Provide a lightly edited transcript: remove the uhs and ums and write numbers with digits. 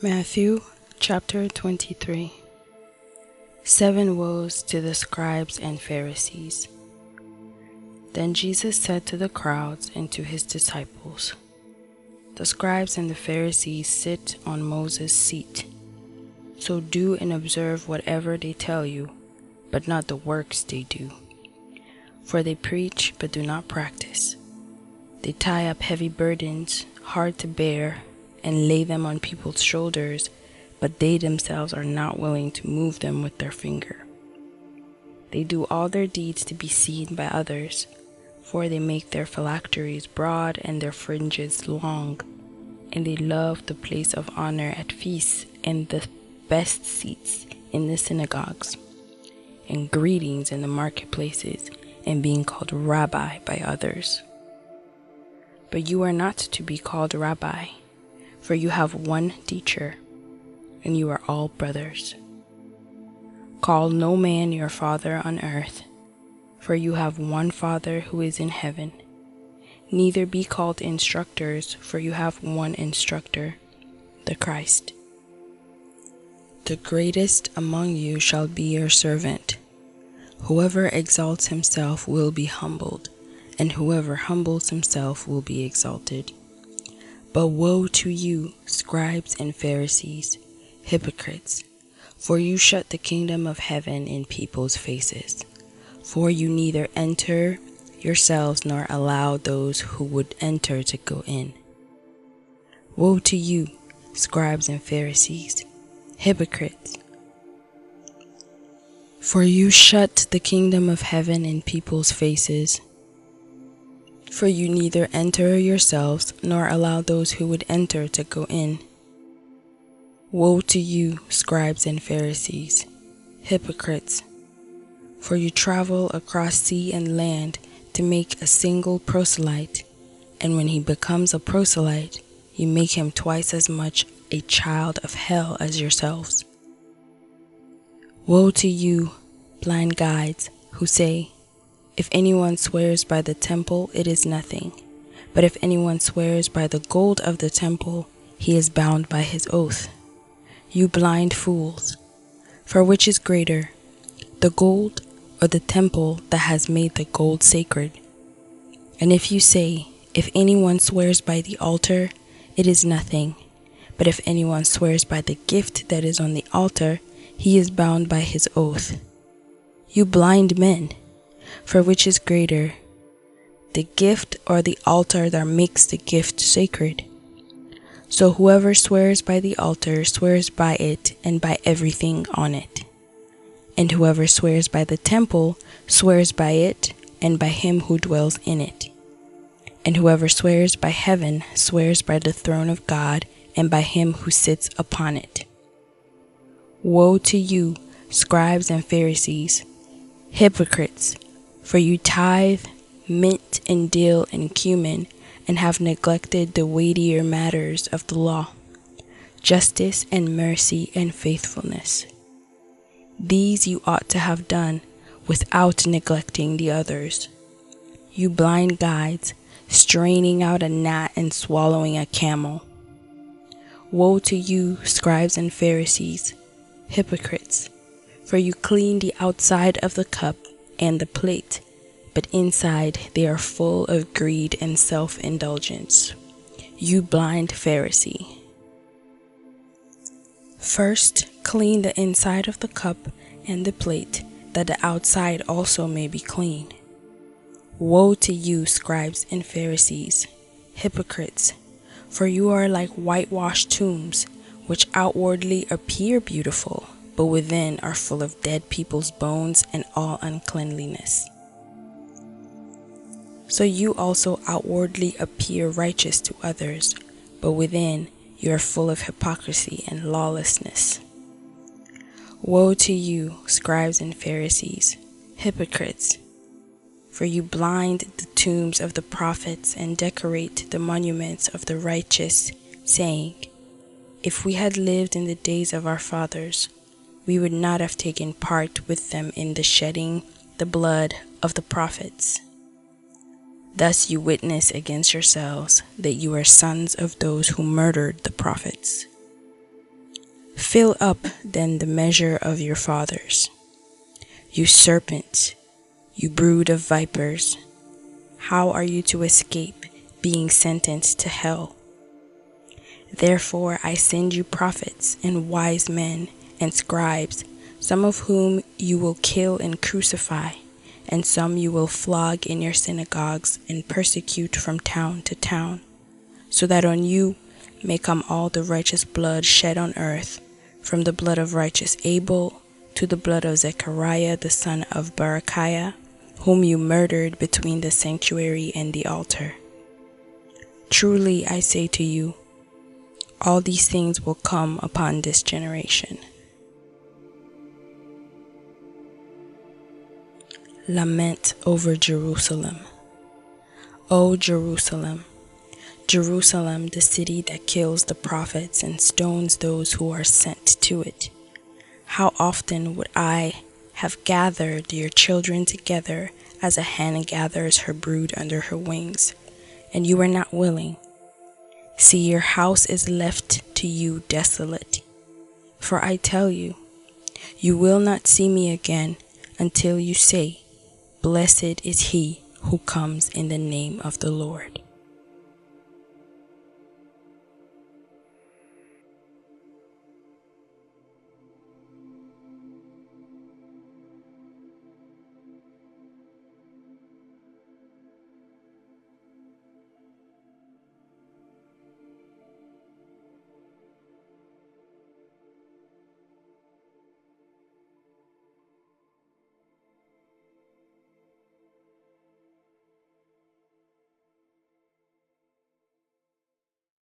Matthew chapter 23. 7 woes to the scribes and Pharisees. Then Jesus said to the crowds and to his disciples, "The scribes and the Pharisees sit on Moses' seat. So do and observe whatever they tell you, but not the works they do. For they preach but do not practice. They tie up heavy burdens, hard to bear, and lay them on people's shoulders, but they themselves are not willing to move them with their finger. They do all their deeds to be seen by others, for they make their phylacteries broad and their fringes long, and they love the place of honor at feasts and the best seats in the synagogues, and greetings in the marketplaces, and being called Rabbi by others. But you are not to be called Rabbi, for you have one teacher, and you are all brothers. Call no man your father on earth, for you have one Father who is in heaven. Neither be called instructors, for you have one instructor, the Christ. The greatest among you shall be your servant. Whoever exalts himself will be humbled, and whoever humbles himself will be exalted. But woe to you, scribes and Pharisees, hypocrites, for you shut the kingdom of heaven in people's faces. For you neither enter yourselves nor allow those who would enter to go in. Woe to you, scribes and Pharisees, hypocrites, for you shut the kingdom of heaven in people's faces. For you neither enter yourselves nor allow those who would enter to go in. Woe to you, scribes and Pharisees, hypocrites, for you travel across sea and land to make a single proselyte, and when he becomes a proselyte, you make him twice as much a child of hell as yourselves. Woe to you, blind guides, who say, "If anyone swears by the temple, it is nothing. But if anyone swears by the gold of the temple, he is bound by his oath." You blind fools! For which is greater, the gold or the temple that has made the gold sacred? And if you say, "If anyone swears by the altar, it is nothing. But if anyone swears by the gift that is on the altar, he is bound by his oath." You blind men! For which is greater, the gift or the altar that makes the gift sacred? So whoever swears by the altar swears by it and by everything on it. And whoever swears by the temple swears by it and by him who dwells in it. And whoever swears by heaven swears by the throne of God and by him who sits upon it. Woe to you, scribes and Pharisees, hypocrites! For you tithe mint and dill and cumin, and have neglected the weightier matters of the law, justice and mercy and faithfulness. These you ought to have done without neglecting the others. You blind guides, straining out a gnat and swallowing a camel. Woe to you, scribes and Pharisees, hypocrites! For you clean the outside of the cup and the plate, but inside they are full of greed and self-indulgence. You blind Pharisee! First, clean the inside of the cup and the plate, that the outside also may be clean. Woe to you, scribes and Pharisees, hypocrites! For you are like whitewashed tombs, which outwardly appear beautiful, but within are full of dead people's bones and all uncleanliness. So you also outwardly appear righteous to others, but within you are full of hypocrisy and lawlessness. Woe to you, scribes and Pharisees, hypocrites! For you blind the tombs of the prophets and decorate the monuments of the righteous, saying, "If we had lived in the days of our fathers, we would not have taken part with them in the shedding the blood of the prophets." Thus you witness against yourselves that you are sons of those who murdered the prophets. Fill up then the measure of your fathers. You serpents, you brood of vipers, how are you to escape being sentenced to hell? Therefore I send you prophets and wise men and scribes, some of whom you will kill and crucify, and some you will flog in your synagogues and persecute from town to town, so that on you may come all the righteous blood shed on earth, from the blood of righteous Abel to the blood of Zechariah the son of Berechiah, whom you murdered between the sanctuary and the altar. Truly I say to you, all these things will come upon this generation. Lament over Jerusalem. O Jerusalem, Jerusalem, the city that kills the prophets and stones those who are sent to it. How often would I have gathered your children together as a hen gathers her brood under her wings, and you were not willing. See, your house is left to you desolate. For I tell you, you will not see me again until you say, Blessed is he who comes in the name of the Lord.